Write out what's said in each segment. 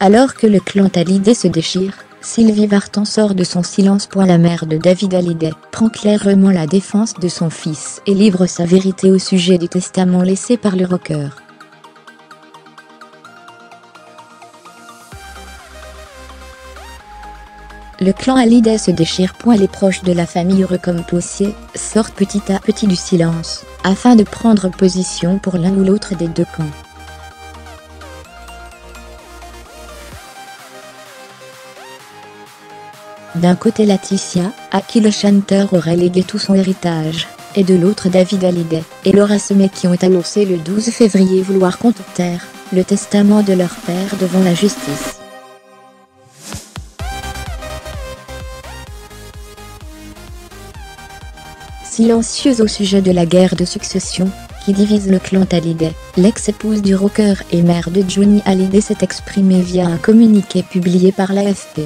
Alors que le clan Hallyday se déchire, Sylvie Vartan sort de son silence. La mère de David Hallyday prend clairement la défense de son fils et livre sa vérité au sujet du testament laissé par le rocker. Le clan Hallyday se déchire. Les proches de la famille, heureux comme Possier, sortent petit à petit du silence, afin de prendre position pour l'un ou l'autre des deux camps. D'un côté Laetitia, à qui le chanteur aurait légué tout son héritage, et de l'autre David Hallyday et Laura Sommet, qui ont annoncé le 12 février vouloir contester le testament de leur père devant la justice. Silencieuse au sujet de la guerre de succession qui divise le clan Hallyday, l'ex-épouse du rocker et mère de Johnny Hallyday s'est exprimée via un communiqué publié par l'AFP.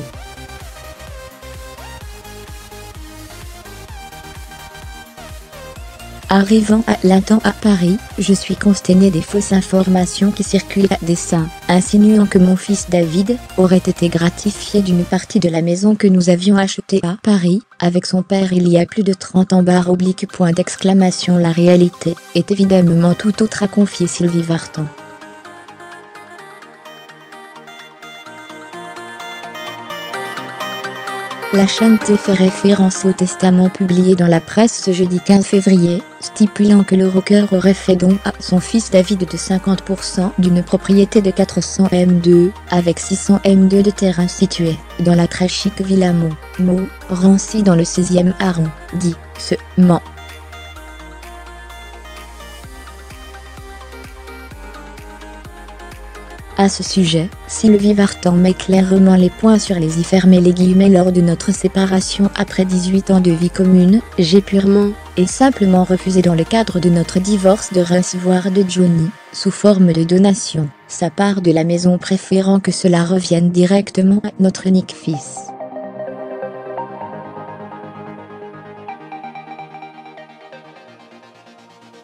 Arrivant à l'instant à Paris, je suis consternée des fausses informations qui circulent à dessein, insinuant que mon fils David aurait été gratifié d'une partie de la maison que nous avions achetée à Paris, avec son père il y a plus de 30 ans. Point d'exclamation. La réalité est évidemment tout autre, a confié Sylvie Vartan. La chaîne T fait référence au testament publié dans la presse ce jeudi 15 février, stipulant que le rocker aurait fait don à son fils David de 50% d'une propriété de 400 m², avec 600 m² de terrain situé dans la très chic Villa Montmorency dans le 16e arrondissement. À ce sujet, Sylvie Vartan met clairement les points sur les i. Lors de notre séparation après 18 ans de vie commune, j'ai purement et simplement refusé dans le cadre de notre divorce de recevoir de Johnny, sous forme de donation, sa part de la maison, préférant que cela revienne directement à notre unique fils.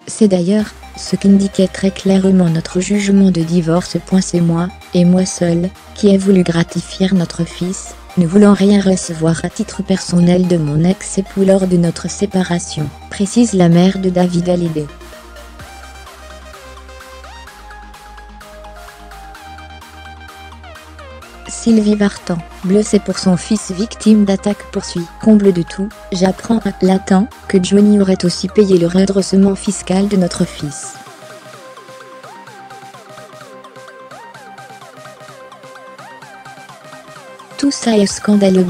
C'est d'ailleurs ce qu'indiquait très clairement notre jugement de divorce. C'est moi, et moi seul, qui ai voulu gratifier notre fils, ne voulant rien recevoir à titre personnel de mon ex-époux lors de notre séparation, précise la mère de David Hallyday. Sylvie Vartan, blessée pour son fils victime d'attaque, poursuit. Comble de tout, j'apprends à l'instant que Johnny aurait aussi payé le redressement fiscal de notre fils. Tout ça est scandaleux.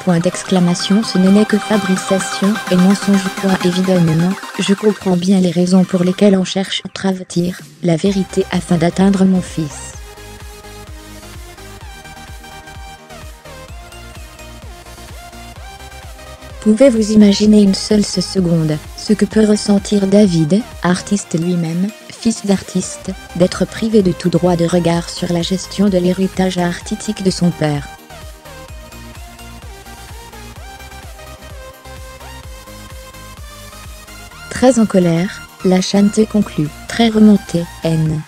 Point d'exclamation. Ce n'est que fabrication et mensonge. Évidemment, je comprends bien les raisons pour lesquelles on cherche à travestir la vérité afin d'atteindre mon fils. Pouvez-vous imaginer une seule seconde ce que peut ressentir David, artiste lui-même, fils d'artiste, d'être privé de tout droit de regard sur la gestion de l'héritage artistique de son père? Très en colère, la chaîne T conclut. Très remontée, N.